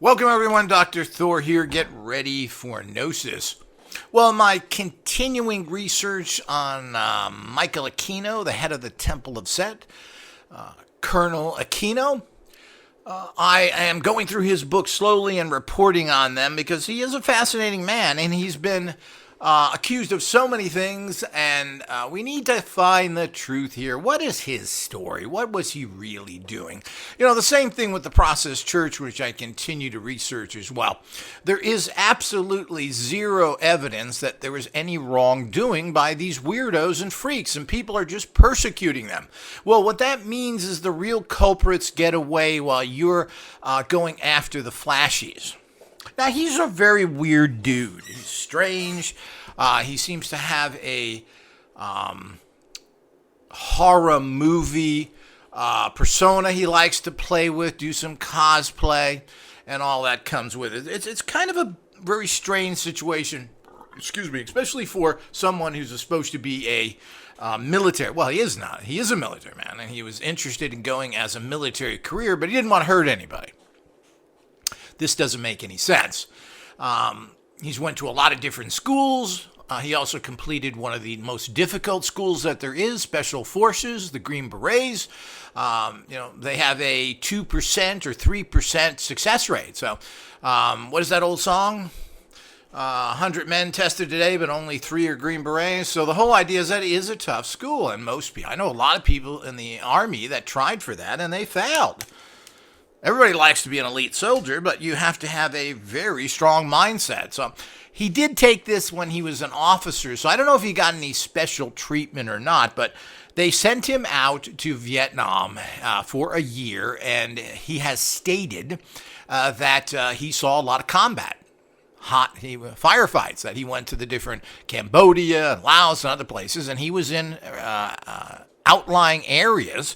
Welcome everyone, Dr. Thor here. Get ready for Gnosis. Well, my continuing research on Michael Aquino, the head of the Temple of Set, Colonel Aquino, I am going through his book slowly and reporting on them because he is a fascinating man and he's been accused of so many things, and we need to find the truth here. What is his story? What was he really doing? The same thing with the Process Church, which I continue to research as well. There is absolutely zero evidence that there was any wrongdoing by these weirdos and freaks, and people are just persecuting them. Well, what that means is the real culprits get away while you're going after the flashies. Now, he's a very weird dude. He's strange. He seems to have a horror movie persona he likes to play with, do some cosplay, and all that comes with it. It's kind of a very strange situation, especially for someone who's supposed to be a military. Well, he is not. He is a military man, and he was interested in going as a military career, but he didn't want to hurt anybody. This doesn't make any sense. He's went to a lot of different schools. He also completed one of the most difficult schools that there is, Special Forces, the Green Berets. They have a 2% or 3% success rate. So what is that old song? 100 men tested today, but only 3 are Green Berets. So the whole idea is that it is a tough school. And most people, I know a lot of people in the Army that tried for that and they failed. Everybody likes to be an elite soldier, but you have to have a very strong mindset. So he did take this when he was an officer. So I don't know if he got any special treatment or not, but they sent him out to Vietnam for a year, and he has stated that he saw a lot of combat. Firefights, that he went to the different Cambodia and Laos and other places, and he was in outlying areas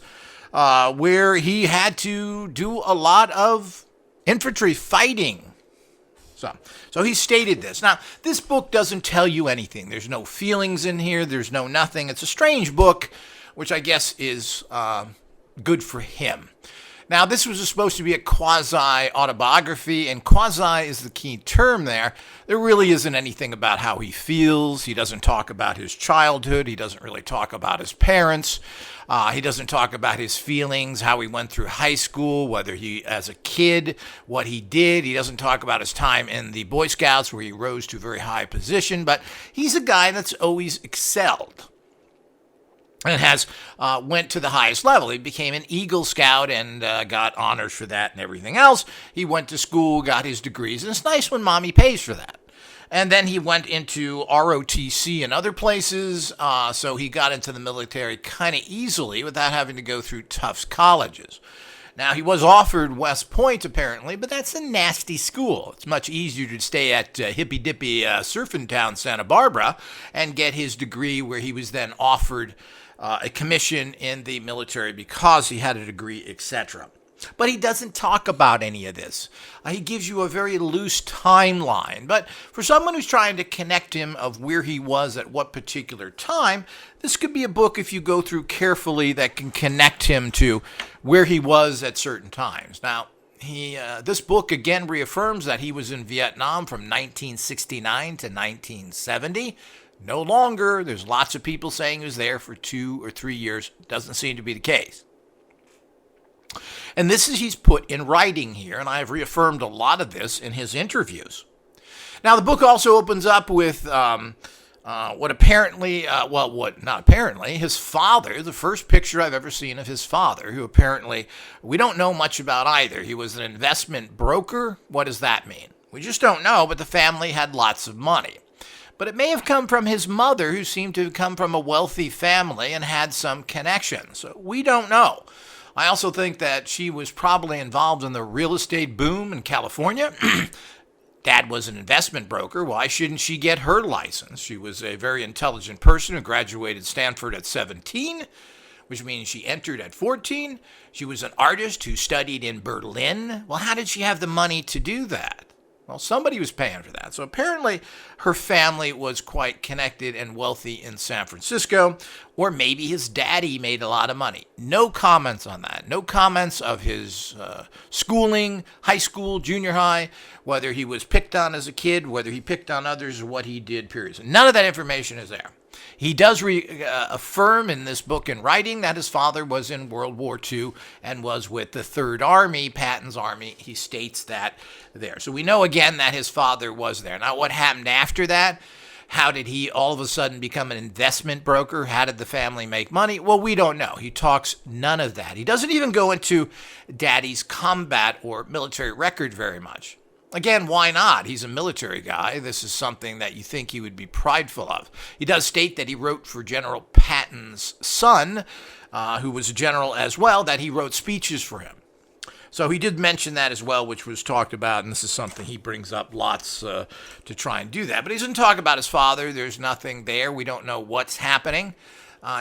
where he had to do a lot of infantry fighting. So he stated this. Now, this book doesn't tell you anything. There's no feelings in here. There's no nothing. It's a strange book, which I guess is good for him. Now, this was supposed to be a quasi-autobiography, and quasi is the key term there. There really isn't anything about how he feels. He doesn't talk about his childhood. He doesn't really talk about his parents. He doesn't talk about his feelings, how he went through high school, whether he, as a kid, what he did. He doesn't talk about his time in the Boy Scouts, where he rose to a very high position, but he's a guy that's always excelled and has went to the highest level. He became an Eagle Scout and got honors for that and everything else. He went to school, got his degrees, and it's nice when mommy pays for that. And then he went into ROTC and other places, so he got into the military kind of easily without having to go through Tufts colleges. Now, he was offered West Point, apparently, but that's a nasty school. It's much easier to stay at hippy-dippy surfing town Santa Barbara and get his degree, where he was then offered a commission in the military because he had a degree, etc. But he doesn't talk about any of this. He gives you a very loose timeline. But for someone who's trying to connect him of where he was at what particular time, this could be a book, if you go through carefully, that can connect him to where he was at certain times. Now, this book again reaffirms that he was in Vietnam from 1969 to 1970. No longer. There's lots of people saying he was there for 2 or 3 years. Doesn't seem to be the case. And this is he's put in writing here, and I have reaffirmed a lot of this in his interviews. Now, the book also opens up with what apparently, his father, the first picture I've ever seen of his father, who apparently we don't know much about either. He was an investment broker. What does that mean? We just don't know, but the family had lots of money. But it may have come from his mother, who seemed to have come from a wealthy family and had some connections. So we don't know. I also think that she was probably involved in the real estate boom in California. Dad was an investment broker. Why shouldn't she get her license? She was a very intelligent person who graduated Stanford at 17, which means she entered at 14. She was an artist who studied in Berlin. Well, how did she have the money to do that? Well, somebody was paying for that. So apparently her family was quite connected and wealthy in San Francisco, or maybe his daddy made a lot of money. No comments on that. No comments of his schooling, high school, junior high, whether he was picked on as a kid, whether he picked on others, or what he did, period. So none of that information is there. He does affirm in this book in writing that his father was in World War II and was with the Third Army, Patton's army. He states that there. So we know again that his father was there. Now, what happened after that? How did he all of a sudden become an investment broker? How did the family make money? Well, we don't know. He talks none of that. He doesn't even go into Daddy's combat or military record very much. Again, why not? He's a military guy. This is something that you think he would be prideful of. He does state that he wrote for General Patton's son, who was a general as well, that he wrote speeches for him. So he did mention that as well, which was talked about, and this is something he brings up lots to try and do that. But he doesn't talk about his father. There's nothing there. We don't know what's happening.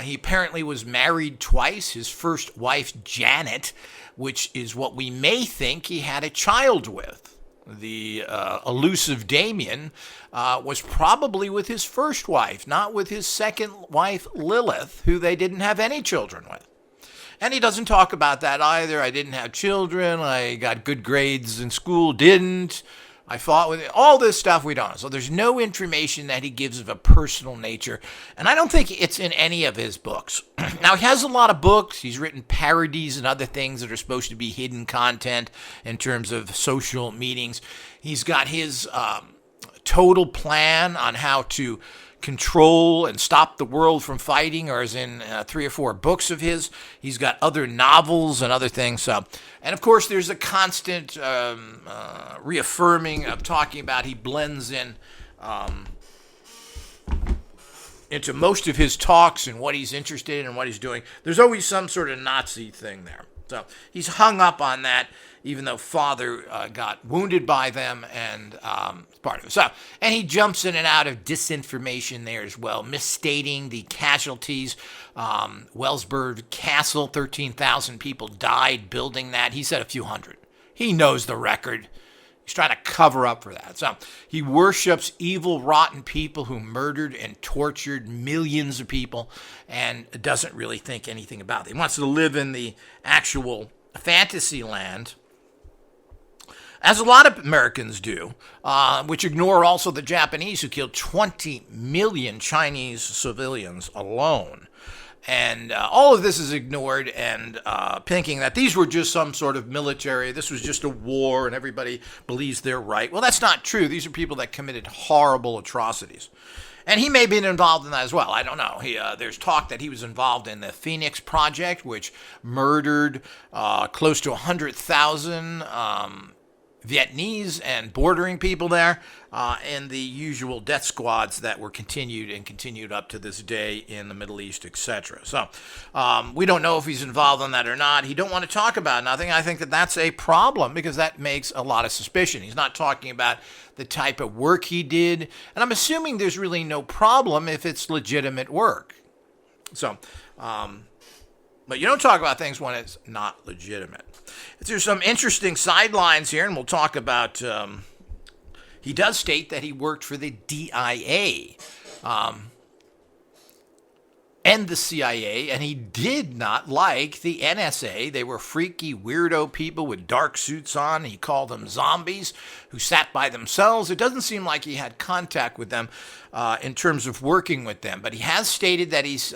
He apparently was married twice. His first wife, Janet, which is what we may think he had a child with. The elusive Damien was probably with his first wife, not with his second wife, Lilith, who they didn't have any children with. And he doesn't talk about that either. I didn't have children. I got good grades in school. Didn't. I fought with it. All this stuff we don't know. So there's no information that he gives of a personal nature. And I don't think it's in any of his books. Now, he has a lot of books. He's written parodies and other things that are supposed to be hidden content in terms of social meetings. He's got his total plan on how to control and stop the world from fighting, or is in 3 or 4 books of his. He's got other novels and other things. So, and of course, there's a constant reaffirming of talking about he blends in into most of his talks and what he's interested in and what he's doing. There's always some sort of Nazi thing there. So he's hung up on that, even though father got wounded by them, and it's part of it. So, and he jumps in and out of disinformation there as well, misstating the casualties. Wellsburg Castle, 13,000 people died building that. He said a few hundred. He knows the record. He's trying to cover up for that. So he worships evil, rotten people who murdered and tortured millions of people and doesn't really think anything about it. He wants to live in the actual fantasy land, as a lot of Americans do, which ignore also the Japanese, who killed 20 million Chinese civilians alone. And all of this is ignored, and thinking that these were just some sort of military, this was just a war, and everybody believes they're right. Well, that's not true. These are people that committed horrible atrocities. And he may have been involved in that as well. I don't know. There's talk that he was involved in the Phoenix Project, which murdered close to 100,000 Vietnamese and bordering people there, and the usual death squads that were continued up to this day in the Middle East, etc. So we don't know if he's involved in that or not. He don't want to talk about nothing. I think that that's a problem, because that makes a lot of suspicion. He's not talking about the type of work he did, and I'm assuming there's really no problem if it's legitimate work. So, but you don't talk about things when it's not legitimate. There's some interesting sidelines here, and we'll talk about, he does state that he worked for the DIA and the CIA, and he did not like the NSA. They were freaky, weirdo people with dark suits on. He called them zombies who sat by themselves. It doesn't seem like he had contact with them in terms of working with them, but he has stated that he's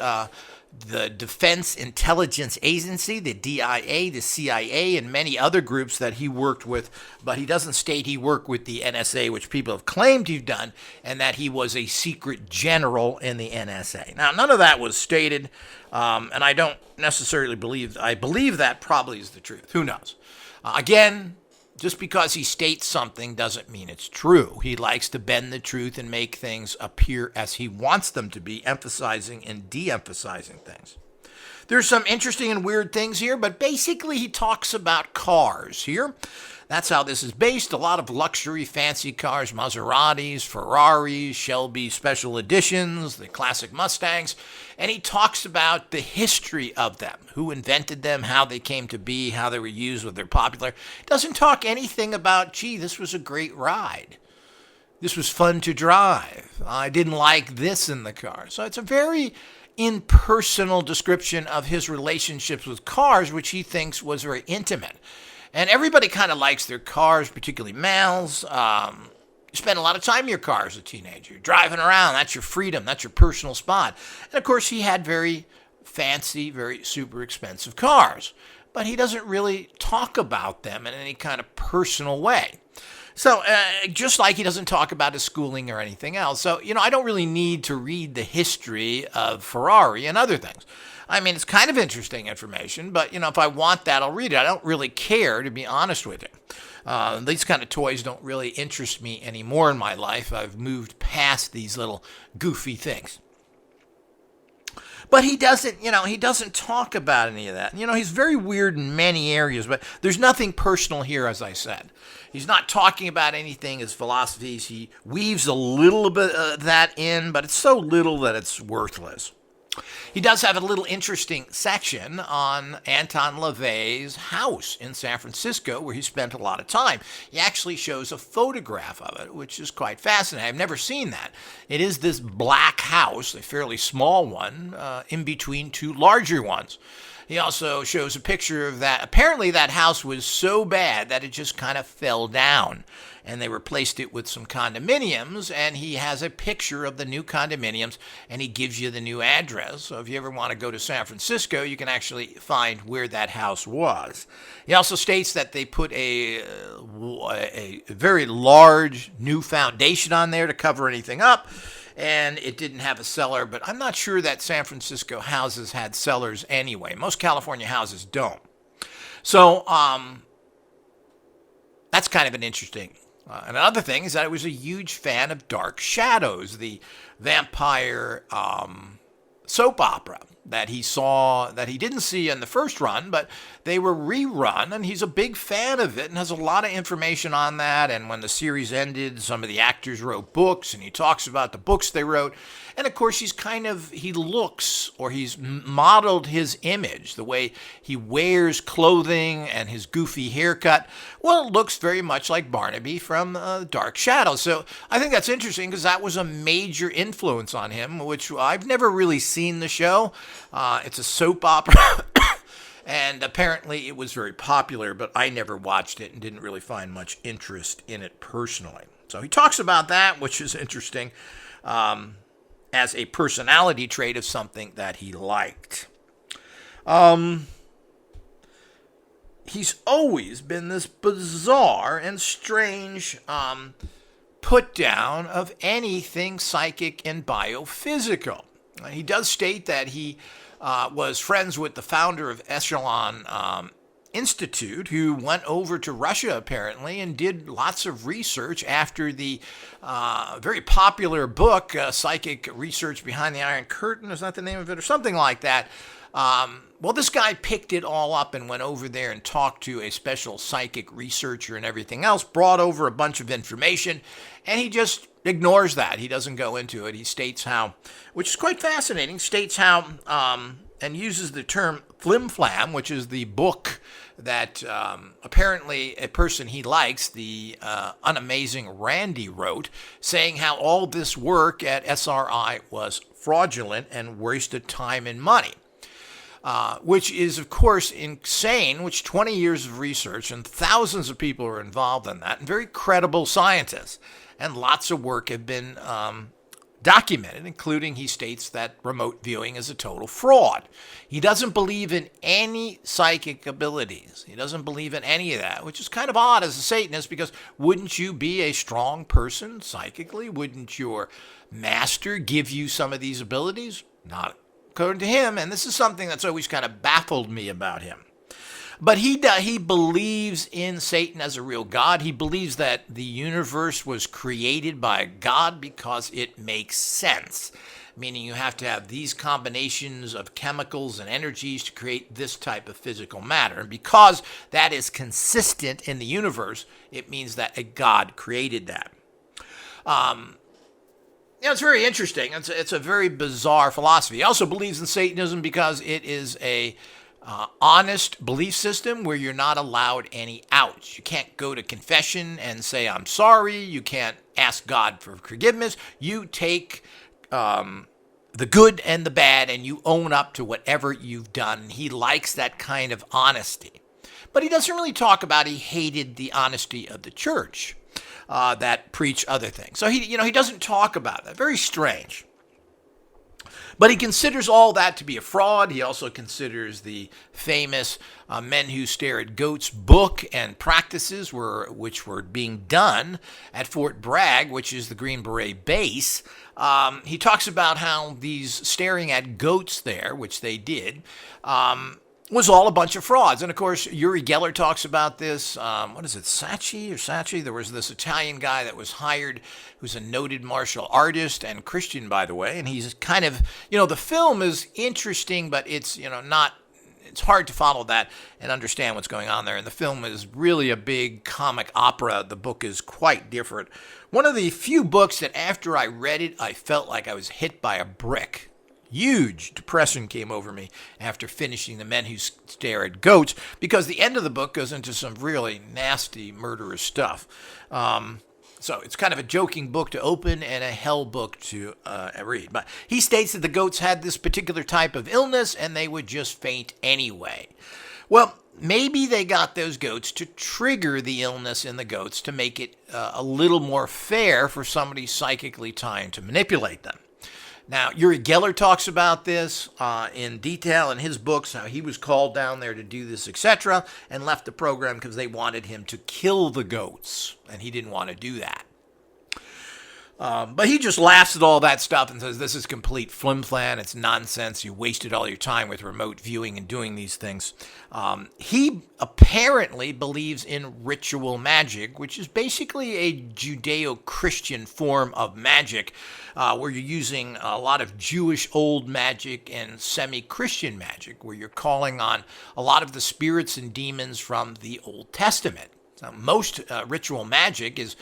the Defense Intelligence Agency, the DIA, the CIA, and many other groups that he worked with, but he doesn't state he worked with the NSA, which people have claimed he'd done, and that he was a secret general in the NSA. Now, none of that was stated, and I don't necessarily believe, I believe that probably is the truth. Who knows? Again, just because he states something doesn't mean it's true. He likes to bend the truth and make things appear as he wants them to be, emphasizing and de-emphasizing things. There's some interesting and weird things here, but basically he talks about cars here. That's how this is based. A lot of luxury, fancy cars, Maseratis, Ferraris, Shelby special editions, the classic Mustangs. And he talks about the history of them, who invented them, how they came to be, how they were used, when they're popular. Doesn't talk anything about, gee, this was a great ride. This was fun to drive. I didn't like this in the car. So it's a very impersonal description of his relationships with cars, which he thinks was very intimate. And everybody kind of likes their cars, particularly males. You spend a lot of time in your car as a teenager. You're driving around. That's your freedom. That's your personal spot. And, of course, he had very fancy, very super expensive cars. But he doesn't really talk about them in any kind of personal way. So, just like he doesn't talk about his schooling or anything else. So, I don't really need to read the history of Ferrari and other things. I mean, it's kind of interesting information, but, if I want that, I'll read it. I don't really care, to be honest with you. These kind of toys don't really interest me anymore in my life. I've moved past these little goofy things. But he doesn't talk about any of that. He's very weird in many areas, but there's nothing personal here, as I said. He's not talking about anything, his philosophies. He weaves a little bit of that in, but it's so little that it's worthless. He does have a little interesting section on Anton LaVey's house in San Francisco, where he spent a lot of time. He actually shows a photograph of it, which is quite fascinating. I've never seen that. It is this black house, a fairly small one, in between two larger ones. He also shows a picture of that. Apparently that house was so bad that it just kind of fell down, and they replaced it with some condominiums, and he has a picture of the new condominiums, and he gives you the new address. So if you ever want to go to San Francisco, you can actually find where that house was. He also states that they put a very large new foundation on there to cover anything up, and it didn't have a cellar, but I'm not sure that San Francisco houses had cellars anyway. Most California houses don't. So that's kind of an interesting. Another thing is that I was a huge fan of Dark Shadows, the vampire soap opera that he saw, that he didn't see in the first run, but they were rerun, and he's a big fan of it and has a lot of information on that. And when the series ended, some of the actors wrote books, and he talks about the books they wrote. And of course, he's modeled his image, the way he wears clothing and his goofy haircut. Well, it looks very much like Barnaby from Dark Shadows. So I think that's interesting because that was a major influence on him, which I've never really seen the show. It's a soap opera, and apparently it was very popular, but I never watched it and didn't really find much interest in it personally. So he talks about that, which is interesting, as a personality trait of something that he liked. He's always been this bizarre and strange put down of anything psychic and biophysical. He does state that he was friends with the founder of Echelon Institute, who went over to Russia apparently and did lots of research after the very popular book, Psychic Research Behind the Iron Curtain. Is that the name of it? Or something like that. Well, this guy picked it all up and went over there and talked to a special psychic researcher and everything else, brought over a bunch of information, and he just ignores that. He doesn't go into it. He states how, which is quite fascinating, states how, and uses the term flim-flam, which is the book that apparently a person he likes, the unamazing Randy, wrote, saying how all this work at SRI was fraudulent and wasted time and money. Which is, of course, insane, which 20 years of research and thousands of people are involved in that, and very credible scientists. And lots of work have been documented, including he states that remote viewing is a total fraud. He doesn't believe in any psychic abilities. He doesn't believe in any of that, which is kind of odd as a Satanist, because wouldn't you be a strong person psychically? Wouldn't your master give you some of these abilities? Not according to him, and this is something that's always kind of baffled me about him. But he believes in Satan as a real God. He believes that the universe was created by God because it makes sense. meaning you have to have these combinations of chemicals and energies to create this type of physical matter. And because that is consistent in the universe, it means that a God created that. It's very interesting. It's a very bizarre philosophy. He also believes in Satanism because it is a honest belief system where you're not allowed any outs. You can't go to confession and say, I'm sorry. You can't ask God for forgiveness. You take the good and the bad and you own up to whatever you've done. He likes that kind of honesty. But he doesn't really talk about he hated the honesty of the church that preach other things. So he doesn't talk about that. Very strange. But he considers all that to be a fraud. He also considers the famous Men Who Stare at Goats book and practices which were being done at Fort Bragg, which is the Green Beret base. He talks about how these staring at goats there, which they did, was all a bunch of frauds. And of course, Uri Geller talks about this. What is it, Sacchi? There was this Italian guy that was hired who's a noted martial artist and Christian, by the way. And he's kind of, the film is interesting, but it's, it's hard to follow that and understand what's going on there. And the film is really a big comic opera. The book is quite different. One of the few books that after I read it, I felt like I was hit by a brick. Huge depression came over me after finishing The Men Who Stare at Goats, because the end of the book goes into some really nasty, murderous stuff. So it's kind of a joking book to open and a hell book to read. But he states that the goats had this particular type of illness and they would just faint anyway. Well, maybe they got those goats to trigger the illness in the goats to make it a little more fair for somebody psychically trying to manipulate them. Now, Uri Geller talks about this in detail in his books, how he was called down there to do this, etc., and left the program because they wanted him to kill the goats, and he didn't want to do that. But he just laughs at all that stuff and says, this is complete flim-flam, it's nonsense, you wasted all your time with remote viewing and doing these things. He apparently believes in ritual magic, which is basically a Judeo-Christian form of magic, where you're using a lot of Jewish old magic and semi-Christian magic, where you're calling on a lot of the spirits and demons from the Old Testament. So most ritual magic is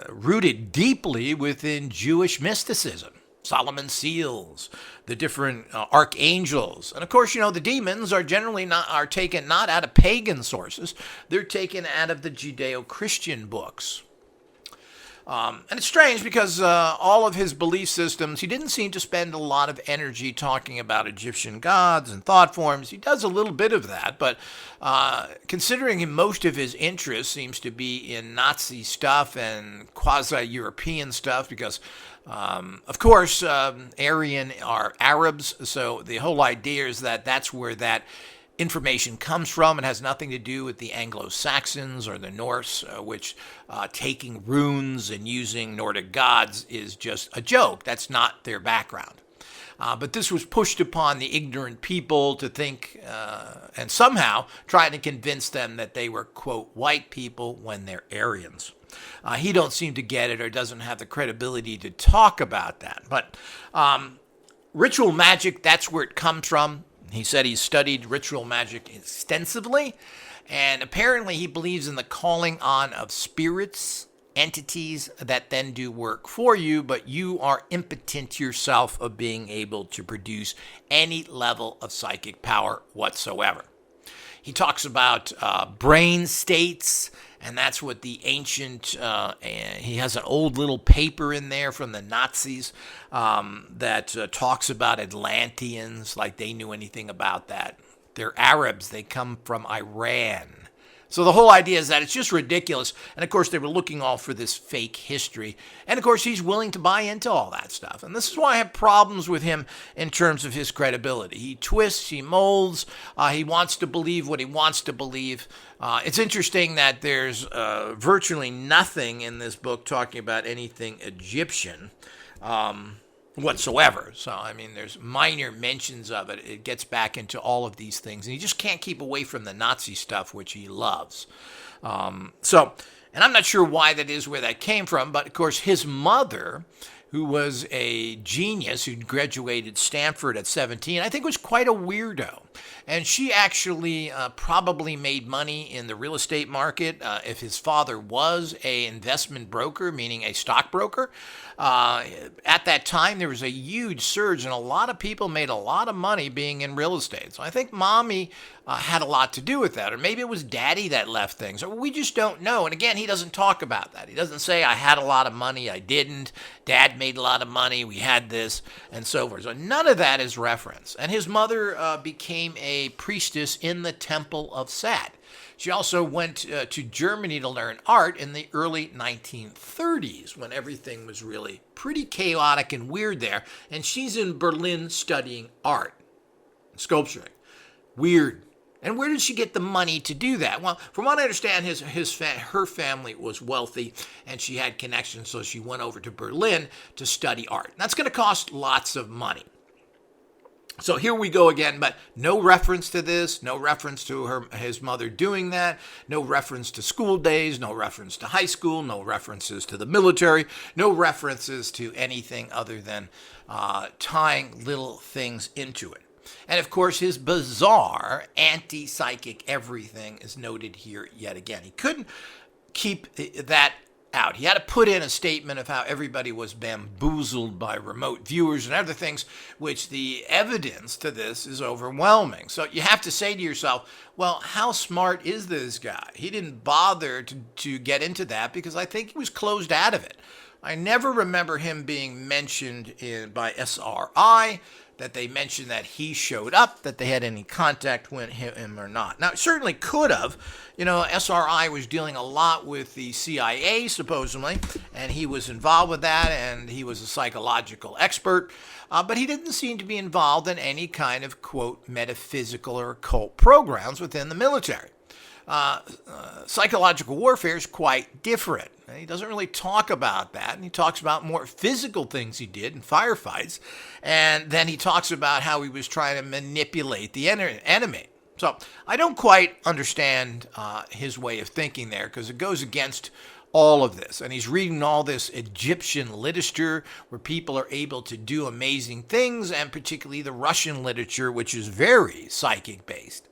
rooted deeply within Jewish mysticism. Solomon's seals, the different archangels. And of course, the demons are generally are taken not out of pagan sources. They're taken out of the Judeo-Christian books. And it's strange because all of his belief systems, he didn't seem to spend a lot of energy talking about Egyptian gods and thought forms. He does a little bit of that, but considering most of his interest seems to be in Nazi stuff and quasi-European stuff because, of course, Aryan are Arabs, so the whole idea is that that's where that information comes from. It has nothing to do with the Anglo-Saxons or the Norse, which taking runes and using Nordic gods is just a joke. That's not their background. But this was pushed upon the ignorant people to think and somehow trying to convince them that they were, quote, white people when they're Aryans. He don't seem to get it or doesn't have the credibility to talk about that. But ritual magic, that's where it comes from. He said he studied ritual magic extensively, and apparently he believes in the calling on of spirits, entities that then do work for you, but you are impotent yourself of being able to produce any level of psychic power whatsoever. He talks about brain states, and that's what the ancient, he has an old little paper in there from the Nazis that talks about Atlanteans, like they knew anything about that. They're Arabs, they come from Iran. So the whole idea is that it's just ridiculous. And of course, they were looking all for this fake history. And of course, he's willing to buy into all that stuff. And this is why I have problems with him in terms of his credibility. He twists, he molds, he wants to believe what he wants to believe. It's interesting that there's virtually nothing in this book talking about anything Egyptian whatsoever. So, I mean, there's minor mentions of it. It gets back into all of these things. And he just can't keep away from the Nazi stuff, which he loves. And I'm not sure why that is, where that came from. But, of course, his mother, who was a genius who graduated Stanford at 17, I think was quite a weirdo. And she actually probably made money in the real estate market if his father was an investment broker, meaning a stockbroker. At that time, there was a huge surge, and a lot of people made a lot of money being in real estate. So I think Mommy had a lot to do with that. Or maybe it was Daddy that left things. Or we just don't know. And again, he doesn't talk about that. He doesn't say, I had a lot of money, I didn't. Dad made a lot of money, we had this, and so forth. So none of that is referenced. And his mother became a priestess in the Temple of Set. She also went to Germany to learn art in the early 1930s when everything was really pretty chaotic and weird there. And she's in Berlin studying art, sculpturing. Weird. And where did she get the money to do that? Well, from what I understand, her family was wealthy and she had connections, so she went over to Berlin to study art. That's going to cost lots of money. So here we go again, but no reference to this, no reference to his mother doing that, no reference to school days, no reference to high school, no references to the military, no references to anything other than tying little things into it. And of course, his bizarre anti-psychic everything is noted here yet again. He couldn't keep that out. He had to put in a statement of how everybody was bamboozled by remote viewers and other things, which the evidence to this is overwhelming. So you have to say to yourself, well, how smart is this guy? He didn't bother to get into that because I think he was closed out of it. I never remember him being mentioned by SRI, that they mentioned that he showed up, that they had any contact with him or not. Now, it certainly could have. You know, SRI was dealing a lot with the CIA, supposedly, and he was involved with that, and he was a psychological expert, but he didn't seem to be involved in any kind of, quote, metaphysical or occult programs within the military. Psychological warfare is quite different. He doesn't really talk about that, and he talks about more physical things he did in firefights, and then he talks about how he was trying to manipulate the enemy. So I don't quite understand his way of thinking there, because it goes against all of this, and he's reading all this Egyptian literature where people are able to do amazing things, and particularly the Russian literature, which is very psychic-based.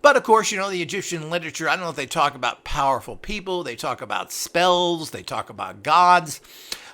But of course, you know, the Egyptian literature, I don't know if they talk about powerful people, they talk about spells, they talk about gods,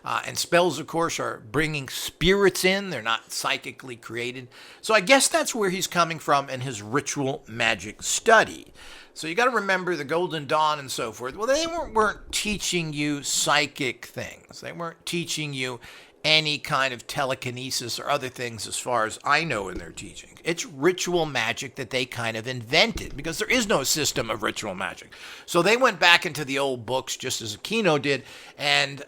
and spells, of course, are bringing spirits in, they're not psychically created. So I guess that's where he's coming from in his ritual magic study. So you got to remember the Golden Dawn and so forth. Well, they weren't teaching you psychic things. They weren't teaching you any kind of telekinesis or other things as far as I know in their teaching. It's ritual magic that they kind of invented because there is no system of ritual magic. So they went back into the old books just as Aquino did, and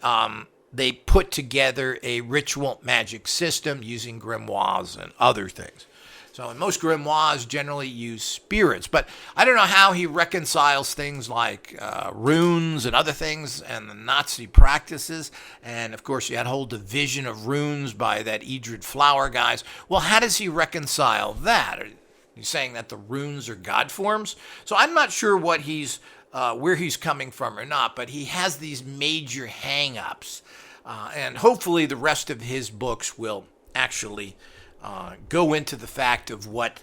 they put together a ritual magic system using grimoires and other things. So in most grimoires generally use spirits, but I don't know how he reconciles things like runes and other things and the Nazi practices. And of course, you had a whole division of runes by that Edred Flower guys. Well, how does he reconcile that? Are you saying that the runes are god forms? So I'm not sure what where he's coming from or not, but he has these major hang-ups. And hopefully the rest of his books will actually go into the fact of what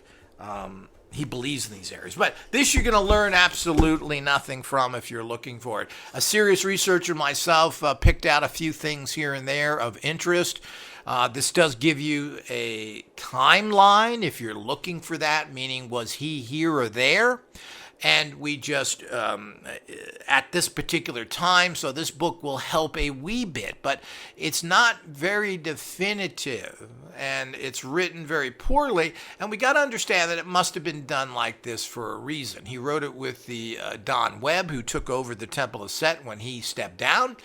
he believes in these areas. But this you're going to learn absolutely nothing from if you're looking for it. A serious researcher myself picked out a few things here and there of interest. This does give you a timeline if you're looking for that, meaning was he here or there? And we just, at this particular time, so this book will help a wee bit, but it's not very definitive, and it's written very poorly, and we got to understand that it must have been done like this for a reason. He wrote it with the Don Webb, who took over the Temple of Set when he stepped down.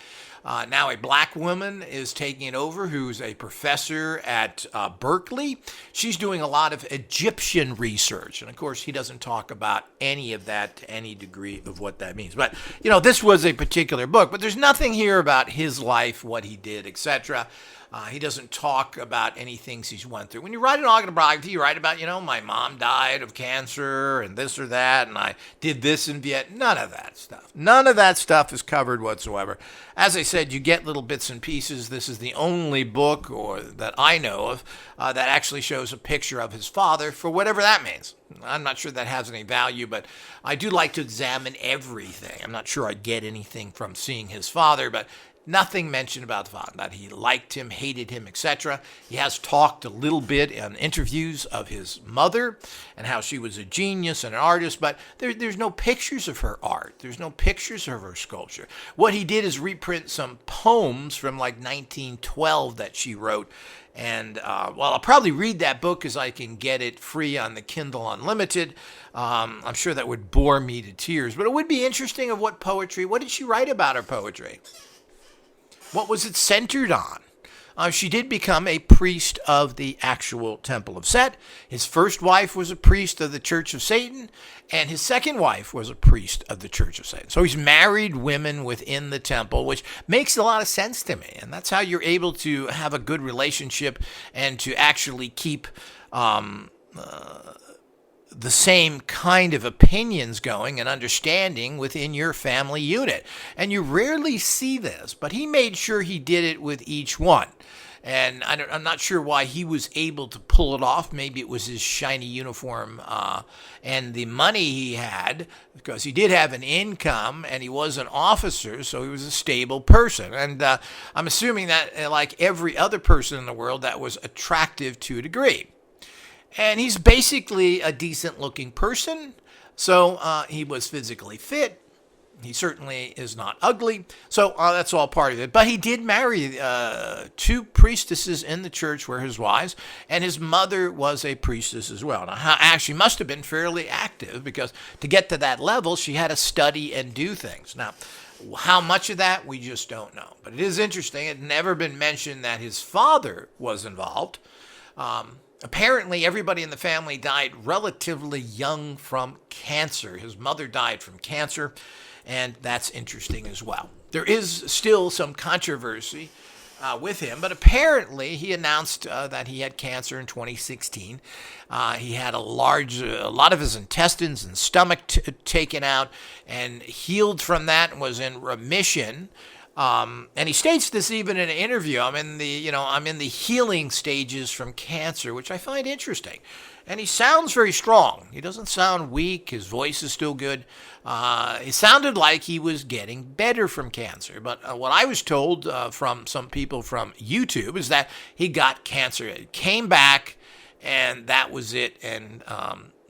Now a black woman is taking it over who's a professor at Berkeley. She's doing a lot of Egyptian research. And of course, he doesn't talk about any of that to any degree of what that means. But, you know, this was a particular book. But there's nothing here about his life, what he did, etc. He doesn't talk about any things he's went through. When you write an autobiography, you write about, my mom died of cancer and this or that, and I did this in Vietnam. None of that stuff. None of that stuff is covered whatsoever. As I said, you get little bits and pieces. This is the only book that I know of that actually shows a picture of his father, for whatever that means. I'm not sure that has any value, but I do like to examine everything. I'm not sure I get anything from seeing his father, but nothing mentioned about the father, that he liked him, hated him, etc. He has talked a little bit in interviews of his mother and how she was a genius and an artist, but there's no pictures of her art. There's no pictures of her sculpture. What he did is reprint some poems from like 1912 that she wrote. And, I'll probably read that book because I can get it free on the Kindle Unlimited. I'm sure that would bore me to tears, but it would be interesting of what did she write about her poetry? What was it centered on? She did become a priest of the actual Temple of Set. His first wife was a priest of the Church of Satan, and his second wife was a priest of the Church of Satan. So he's married women within the temple, which makes a lot of sense to me. And that's how you're able to have a good relationship and to actually keep the same kind of opinions going and understanding within your family unit. And you rarely see this, but he made sure he did it with each one. And I'm not sure why he was able to pull it off. Maybe it was his shiny uniform and the money he had, because he did have an income and he was an officer, so he was a stable person. And I'm assuming that, like every other person in the world, that was attractive to a degree. And he's basically a decent-looking person, so he was physically fit. He certainly is not ugly, so that's all part of it. But he did marry two priestesses in the church were his wives, and his mother was a priestess as well. Now, she must have been fairly active, because to get to that level, she had to study and do things. Now, how much of that, we just don't know. But it is interesting. It had never been mentioned that his father was involved. Apparently, everybody in the family died relatively young from cancer. His mother died from cancer, and that's interesting as well. There is still some controversy with him, but apparently he announced that he had cancer in 2016. He had a lot of his intestines and stomach taken out and healed from that and was in remission. And he states this even in an interview. I'm in the healing stages from cancer, which I find interesting. And he sounds very strong. He doesn't sound weak. His voice is still good. It sounded like he was getting better from cancer. But what I was told from some people from YouTube is that he got cancer. It came back, and that was it. And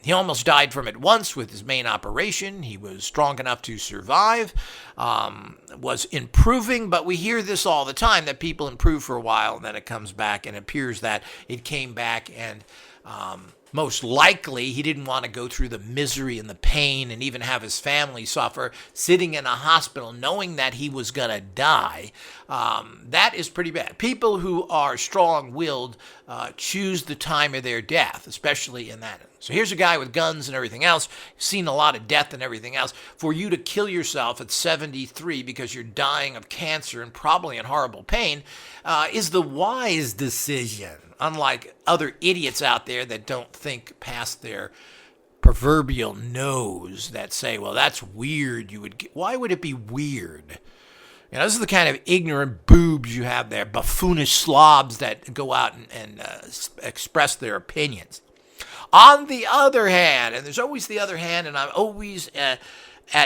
he almost died from it once with his main operation. He was strong enough to survive, was improving, but we hear this all the time, that people improve for a while and then it comes back, and it appears that it came back, and most likely he didn't want to go through the misery and the pain and even have his family suffer sitting in a hospital knowing that he was going to die. That is pretty bad. People who are strong-willed choose the time of their death, especially in that. So here's a guy with guns and everything else, seen a lot of death and everything else. For you to kill yourself at 73 because you're dying of cancer and probably in horrible pain is the wise decision, unlike other idiots out there that don't think past their proverbial nose, that say, well, that's weird. Why would it be weird? This is the kind of ignorant boobs you have there, buffoonish slobs that go out and express their opinions. On the other hand, and there's always the other hand, and I'm always at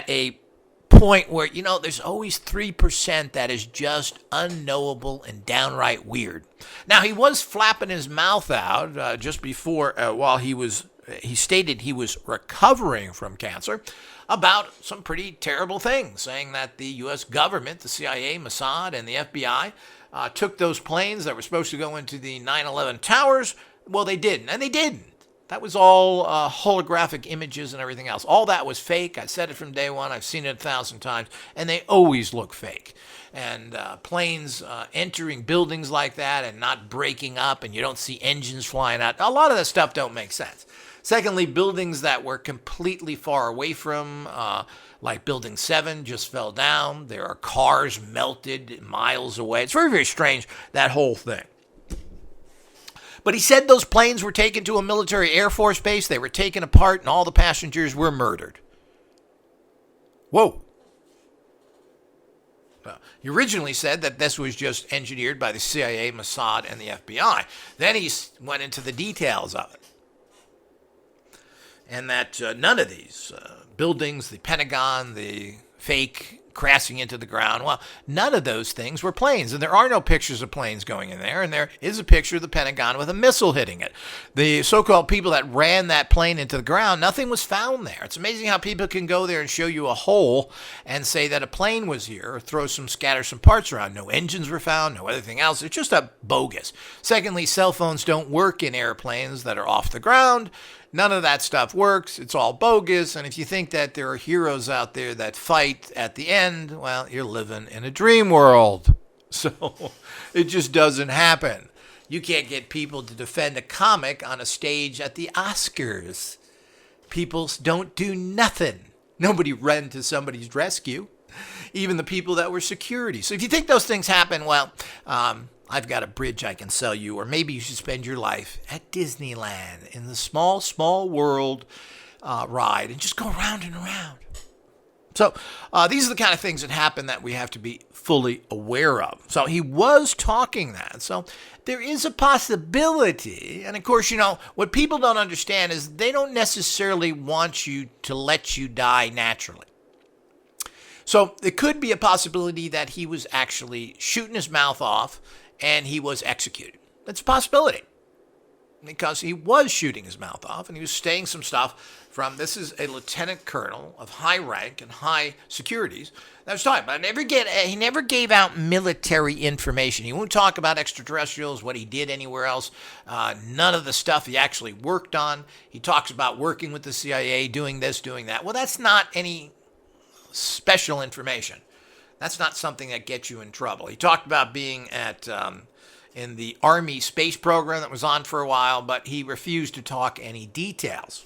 a point where, there's always 3% that is just unknowable and downright weird. Now, he was flapping his mouth out just before, while he stated he was recovering from cancer, about some pretty terrible things, saying that the U.S. government, the CIA, Mossad, and the FBI took those planes that were supposed to go into the 9/11 towers. Well, they didn't, and they didn't. That was all holographic images and everything else. All that was fake. I said it from day one. I've seen it 1,000 times, and they always look fake. And planes entering buildings like that and not breaking up, and you don't see engines flying out. A lot of that stuff don't make sense. Secondly, buildings that were completely far away from, like Building 7, just fell down. There are cars melted miles away. It's very, very strange, that whole thing. But he said those planes were taken to a military Air Force base, they were taken apart, and all the passengers were murdered. Whoa. He originally said that this was just engineered by the CIA, Mossad, and the FBI. Then he went into the details of it. And that none of these buildings, the Pentagon, the fake crashing into the ground, well, none of those things were planes. And there are no pictures of planes going in there. And there is a picture of the Pentagon with a missile hitting it. The so-called people that ran that plane into the ground, nothing was found there. It's amazing how people can go there and show you a hole and say that a plane was here or scatter some parts around. No engines were found, no anything else. It's just a bogus. Secondly, cell phones don't work in airplanes that are off the ground. None of that stuff works. It's all bogus. And if you think that there are heroes out there that fight at the end, well, you're living in a dream world. So it just doesn't happen. You can't get people to defend a comic on a stage at the Oscars. People don't do nothing. Nobody ran to somebody's rescue, even the people that were security. So if you think those things happen, well, I've got a bridge I can sell you, or maybe you should spend your life at Disneyland in the small, small world ride and just go around and around. So these are the kind of things that happen that we have to be fully aware of. So he was talking that. So there is a possibility. And of course, what people don't understand is they don't necessarily want you to let you die naturally. So it could be a possibility that he was actually shooting his mouth off and he was executed. That's a possibility because he was shooting his mouth off and he was saying some stuff from, this is a lieutenant colonel of high rank and high securities that was talking about. He never gave out military information. He won't talk about extraterrestrials, what he did anywhere else, none of the stuff he actually worked on. He talks about working with the CIA, doing this, doing that. Well, that's not any special information. That's not something that gets you in trouble. He talked about being in the Army space program that was on for a while, but he refused to talk any details.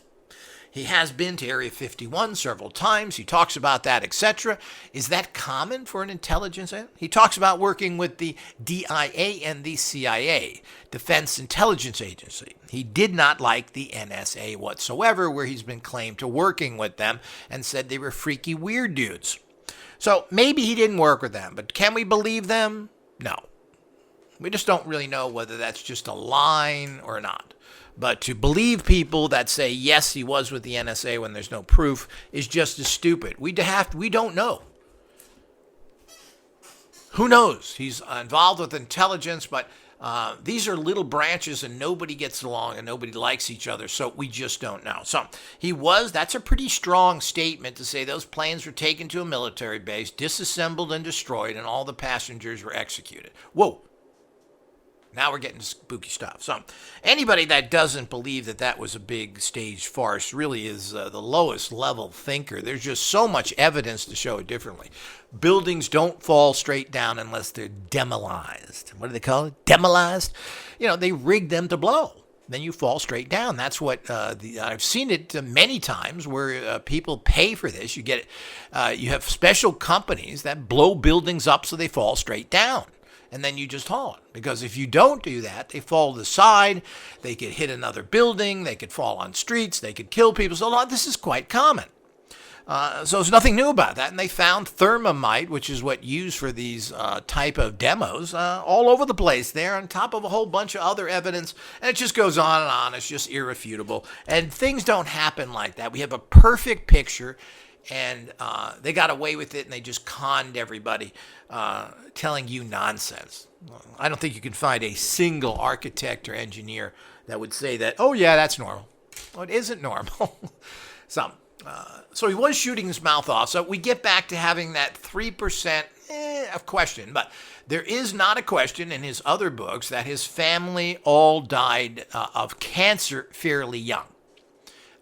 He has been to Area 51 several times. He talks about that, etc. Is that common for an intelligence? He talks about working with the DIA and the CIA, Defense Intelligence Agency. He did not like the NSA whatsoever, where he's been claimed to working with them and said they were freaky, weird dudes. So maybe he didn't work with them, but can we believe them? No. We just don't really know whether that's just a line or not. But to believe people that say, yes, he was with the NSA when there's no proof is just as stupid. We don't know. Who knows? He's involved with intelligence, but these are little branches and nobody gets along and nobody likes each other, so we just don't know. So that's a pretty strong statement to say those planes were taken to a military base, disassembled and destroyed, and all the passengers were executed. Whoa. Now we're getting spooky stuff. So anybody that doesn't believe that was a big stage farce really is the lowest level thinker. There's just so much evidence to show it differently. Buildings don't fall straight down unless they're demolized. What do they call it? Demolized? They rig them to blow. Then you fall straight down. That's what I've seen it many times where people pay for this. You have special companies that blow buildings up so they fall straight down. And then you just haul it. Because if you don't do that, they fall to the side, they could hit another building, they could fall on streets, they could kill people. So this is quite common. So there's nothing new about that. And they found thermite, which is what used for these type of demos, all over the place there, on top of a whole bunch of other evidence. And it just goes on and on. It's just irrefutable. And things don't happen like that. We have a perfect picture. And they got away with it, and they just conned everybody, telling you nonsense. I don't think you can find a single architect or engineer that would say that, oh, yeah, that's normal. Well, it isn't normal. So he was shooting his mouth off. So we get back to having that 3% of question. But there is not a question in his other books that his family all died of cancer fairly young.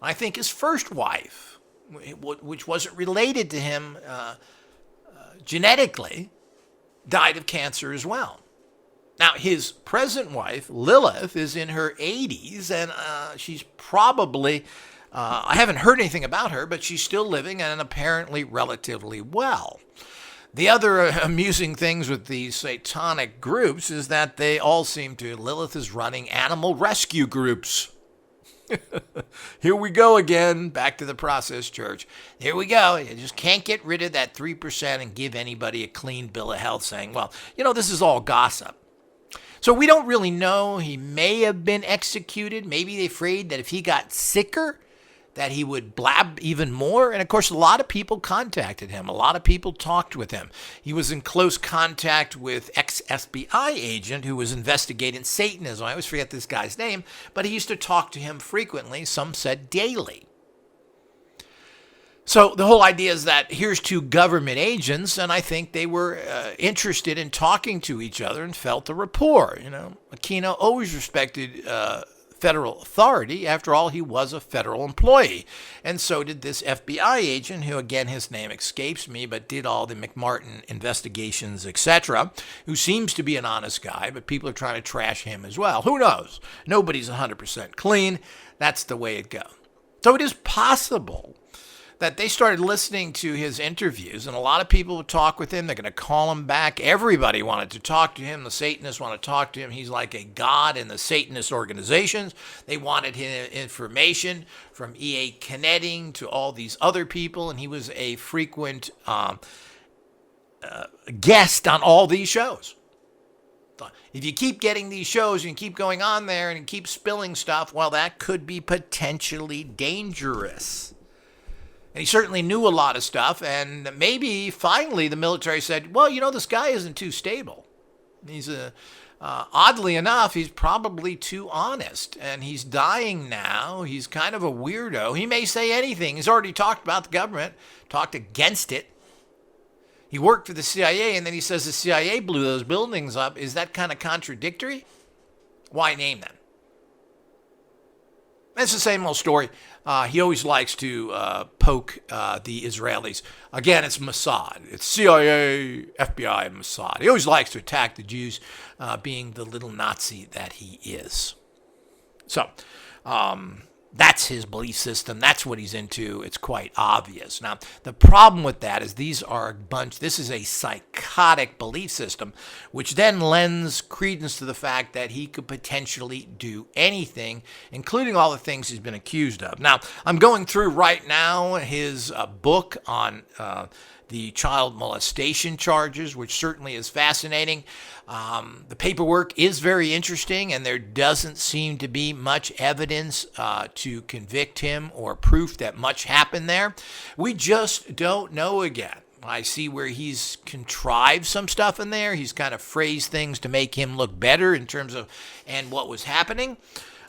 I think his first wife, which wasn't related to him genetically, died of cancer as well. Now, his present wife, Lilith, is in her 80s, and she's probably, I haven't heard anything about her, but she's still living and apparently relatively well. The other amusing things with these satanic groups is that they all seem to, Lilith is running animal rescue groups. Here we go again, back to the process church. Here we go. You just can't get rid of that 3% and give anybody a clean bill of health saying, well, this is all gossip. So we don't really know. He may have been executed. Maybe they're afraid that if he got sicker, that he would blab even more. And of course, a lot of people contacted him. A lot of people talked with him. He was in close contact with ex-FBI agent who was investigating Satanism. I always forget this guy's name, but he used to talk to him frequently. Some said daily. So the whole idea is that here's two government agents, and I think they were interested in talking to each other and felt a rapport. Aquino always respected federal authority. After all, he was a federal employee. And so did this FBI agent, who, again, his name escapes me, but did all the McMartin investigations, etc., who seems to be an honest guy, but people are trying to trash him as well. Who knows? Nobody's 100% clean. That's the way it goes. So it is possible that they started listening to his interviews, and a lot of people would talk with him. They're going to call him back. Everybody wanted to talk to him. The Satanists want to talk to him. He's like a god in the Satanist organizations. They wanted him information from E.A. Kenneding to all these other people, and he was a frequent guest on all these shows. If you keep getting these shows and keep going on there and keep spilling stuff, well, that could be potentially dangerous. And he certainly knew a lot of stuff, and maybe finally the military said, well, this guy isn't too stable. He's oddly enough, he's probably too honest, and he's dying now. He's kind of a weirdo. He may say anything. He's already talked about the government, talked against it. He worked for the CIA, and then he says the CIA blew those buildings up. Is that kind of contradictory? Why name them? It's the same old story. He always likes to poke the Israelis. Again, it's Mossad. It's CIA, FBI, Mossad. He always likes to attack the Jews, being the little Nazi that he is. So, that's his belief system. That's what he's into. It's quite obvious. Now, the problem with that is this is a psychotic belief system, which then lends credence to the fact that he could potentially do anything, including all the things he's been accused of. Now, I'm going through right now his book on the child molestation charges, which certainly is fascinating. The paperwork is very interesting, and there doesn't seem to be much evidence to convict him or proof that much happened there. We just don't know again. I see where he's contrived some stuff in there. He's kind of phrased things to make him look better in terms of and what was happening.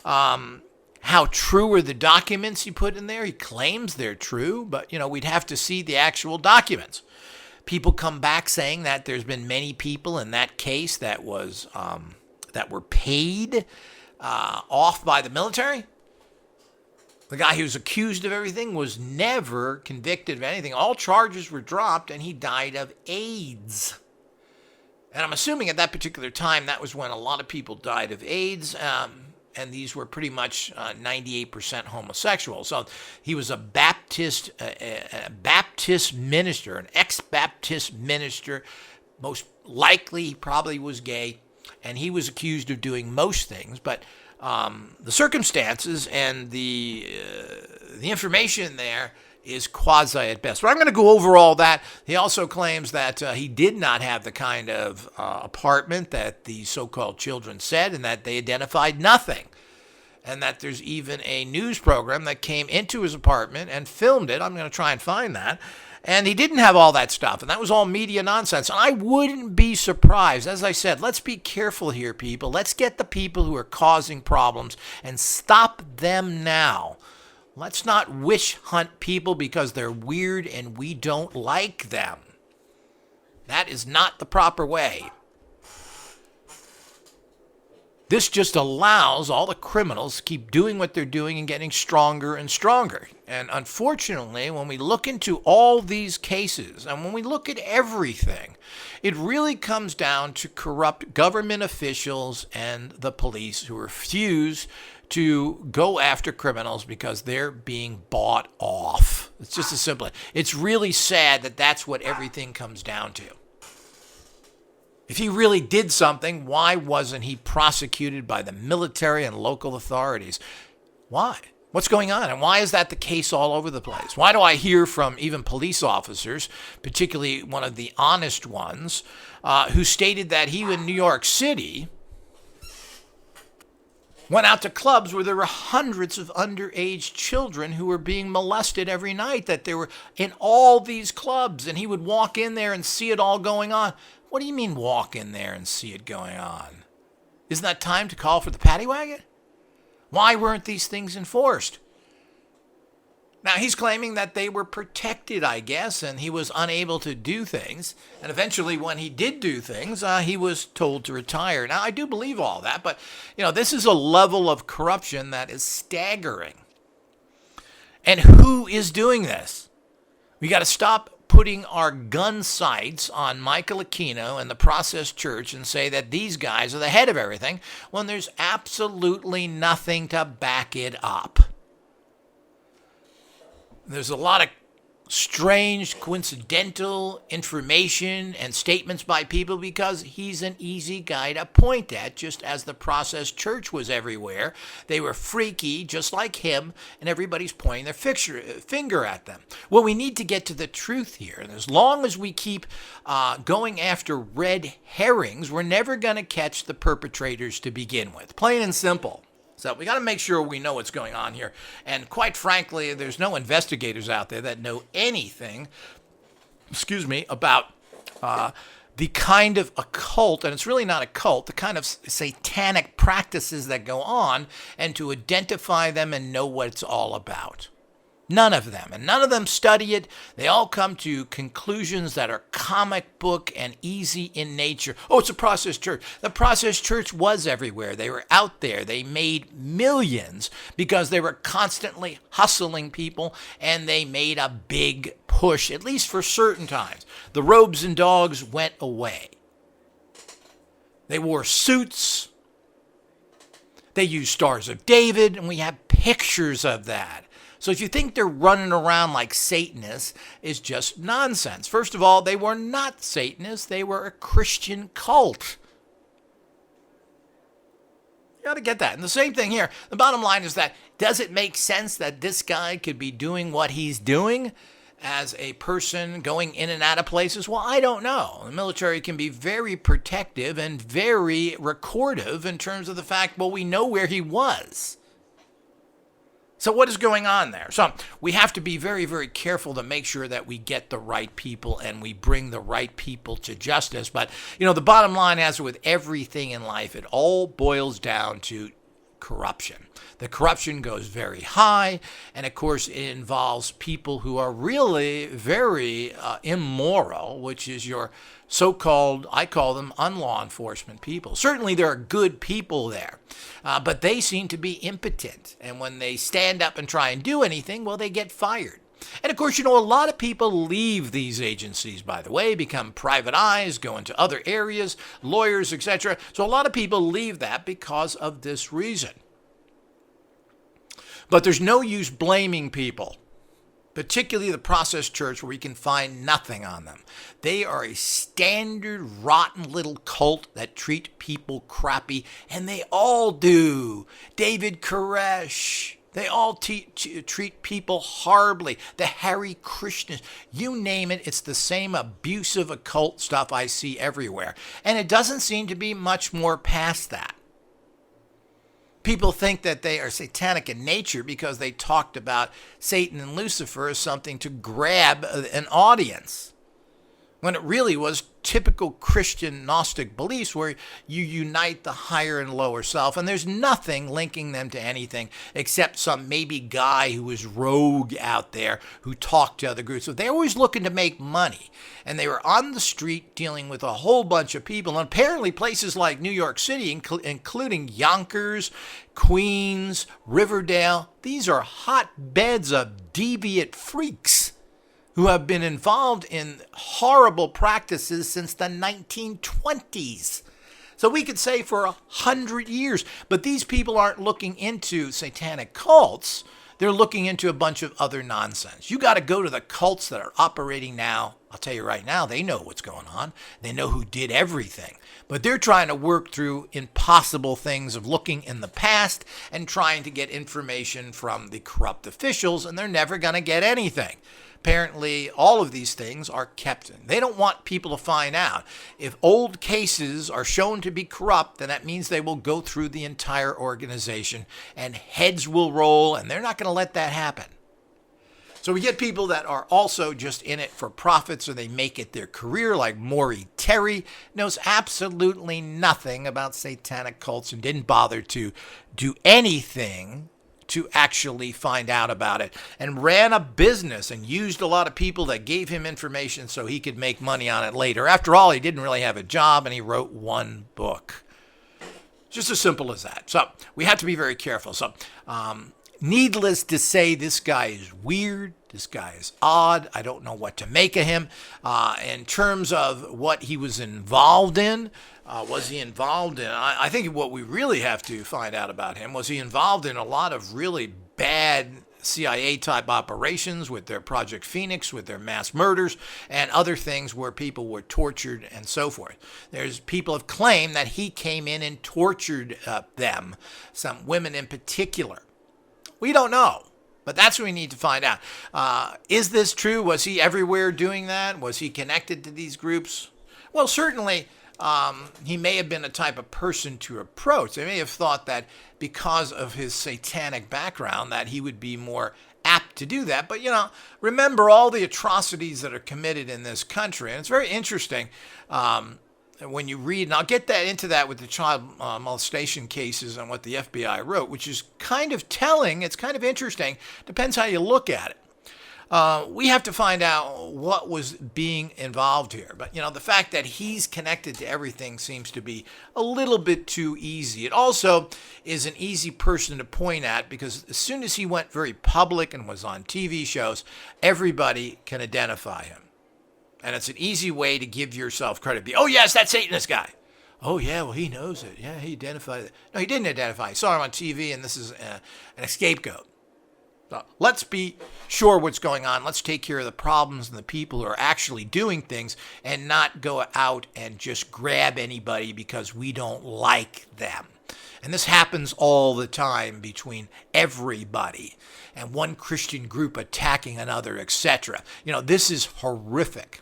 How true are the documents he put in there? He claims they're true, but, we'd have to see the actual documents. People come back saying that there's been many people in that case that were paid off by the military. The guy who was accused of everything was never convicted of anything. All charges were dropped, and he died of AIDS. And I'm assuming at that particular time, that was when a lot of people died of AIDS. And these were pretty much 98% homosexual. So he was a Baptist minister, an ex-Baptist minister. Most likely, he probably was gay, and he was accused of doing most things. But the circumstances and the information there is quasi at best. But I'm going to go over all that. He also claims that he did not have the kind of apartment that the so-called children said, and that they identified nothing. And that there's even a news program that came into his apartment and filmed it. I'm going to try and find that. And he didn't have all that stuff, and that was all media nonsense. And I wouldn't be surprised. As I said, let's be careful here, people. Let's get the people who are causing problems and stop them now. Let's not wish hunt people because they're weird and we don't like them. That is not the proper way. This just allows all the criminals to keep doing what they're doing and getting stronger and stronger. And unfortunately, when we look into all these cases and when we look at everything, it really comes down to corrupt government officials and the police who refuse to go after criminals because they're being bought off. It's just as simple. It's really sad that that's what everything comes down to. If he really did something, why wasn't he prosecuted by the military and local authorities? Why? What's going on? And why is that the case all over the place? Why do I hear from even police officers, particularly one of the honest ones, who stated that he in New York City went out to clubs where there were hundreds of underage children who were being molested every night, that they were in all these clubs, and he would walk in there and see it all going on. What do you mean walk in there and see it going on? Isn't that time to call for the paddy wagon? Why weren't these things enforced? Now, he's claiming that they were protected, I guess, and he was unable to do things. And eventually, when he did do things, he was told to retire. Now, I do believe all that, but, this is a level of corruption that is staggering. And who is doing this? We got to stop putting our gun sights on Michael Aquino and the Process Church and say that these guys are the head of everything when there's absolutely nothing to back it up. There's a lot of strange, coincidental information and statements by people because he's an easy guy to point at, just as the Process Church was everywhere. They were freaky, just like him, and everybody's pointing their finger at them. Well, we need to get to the truth here, and as long as we keep going after red herrings, we're never going to catch the perpetrators to begin with. Plain and simple. So we got to make sure we know what's going on here. And quite frankly, there's no investigators out there that know anything, about the kind of occult, and it's really not a cult, the kind of satanic practices that go on, and to identify them and know what it's all about. None of them. And none of them study it. They all come to conclusions that are comic book and easy in nature. Oh, it's a Process Church. The Process Church was everywhere. They were out there. They made millions because they were constantly hustling people, and they made a big push, at least for certain times. The robes and dogs went away. They wore suits. They used Stars of David, and we have pictures of that. So if you think they're running around like Satanists, it's just nonsense. First of all, they were not Satanists. They were a Christian cult. You got to get that. And the same thing here. The bottom line is that, does it make sense that this guy could be doing what he's doing as a person going in and out of places? Well, I don't know. The military can be very protective and very recordative in terms of the fact, well, we know where he was. So what is going on there? So we have to be very, very careful to make sure that we get the right people and we bring the right people to justice. But, the bottom line, as with everything in life, it all boils down to corruption. The corruption goes very high, and of course it involves people who are really very immoral, which is your so-called, I call them unlaw enforcement people. Certainly there are good people there, but they seem to be impotent, and when they stand up and try and do anything, well, they get fired. And of course, a lot of people leave these agencies, by the way, become private eyes, go into other areas, lawyers, etc. So a lot of people leave that because of this reason. But there's no use blaming people, particularly the Process Church, where we can find nothing on them. They are a standard rotten little cult that treat people crappy, and they all do. David Koresh. They all treat people horribly. The Hare Krishnas, you name it, it's the same abusive occult stuff I see everywhere. And it doesn't seem to be much more past that. People think that they are satanic in nature because they talked about Satan and Lucifer as something to grab an audience, when it really was typical Christian Gnostic beliefs where you unite the higher and lower self, and there's nothing linking them to anything except some maybe guy who was rogue out there who talked to other groups. So they're always looking to make money, and they were on the street dealing with a whole bunch of people, and apparently places like New York City, including Yonkers, Queens, Riverdale, these are hotbeds of deviant freaks who have been involved in horrible practices since the 1920s. So we could say for 100 years. But these people aren't looking into satanic cults. they're looking into a bunch of other nonsense. You got to go to the cults that are operating now. I'll tell you right now, they know what's going on. They know who did everything. But they're trying to work through impossible things of looking in the past and trying to get information from the corrupt officials, and they're never going to get anything. Apparently, all of these things are kept. They don't want people to find out. If old cases are shown to be corrupt, then that means they will go through the entire organization and heads will roll, and they're not going to let that happen. So we get people that are also just in it for profits, or they make it their career, like Maury Terry, knows absolutely nothing about satanic cults and didn't bother to do anything to actually find out about it, and ran a business and used a lot of people that gave him information so he could make money on it later. After all, he didn't really have a job, and he wrote one book. Just as simple as that. So we have to be very careful. So needless to say, this guy is weird. This guy is odd. I don't know what to make of him. In terms of what he was involved in, was he involved in, I think what we really have to find out about him, was he involved in a lot of really bad CIA-type operations with their Project Phoenix, with their mass murders, and other things where people were tortured and so forth. There's people have claimed that he came in and tortured them, some women in particular. We don't know, but that's what we need to find out. Is this true? Was he everywhere doing that? Was he connected to these groups? Well, certainly he may have been a type of person to approach. They may have thought that because of his satanic background that he would be more apt to do that. But, remember all the atrocities that are committed in this country. And it's very interesting when you read, and I'll get into that with the child molestation cases and what the FBI wrote, which is kind of telling. It's kind of interesting. Depends how you look at it. We have to find out what was being involved here. But, the fact that he's connected to everything seems to be a little bit too easy. It also is an easy person to point at because as soon as he went very public and was on TV shows, everybody can identify him. And it's an easy way to give yourself credit. Oh, yes, that Satanist guy. Oh, yeah, well, he knows it. Yeah, he identified it. No, he didn't identify it. He saw him on TV, and this is an scapegoat. So let's be sure what's going on. Let's take care of the problems and the people who are actually doing things and not go out and just grab anybody because we don't like them. And this happens all the time between everybody and one Christian group attacking another, etc. This is horrific.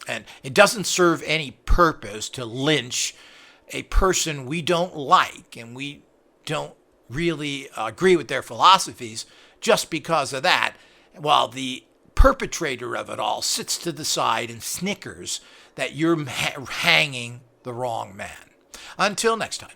And it doesn't serve any purpose to lynch a person we don't like and we don't really agree with their philosophies just because of that, while the perpetrator of it all sits to the side and snickers that you're hanging the wrong man. Until next time.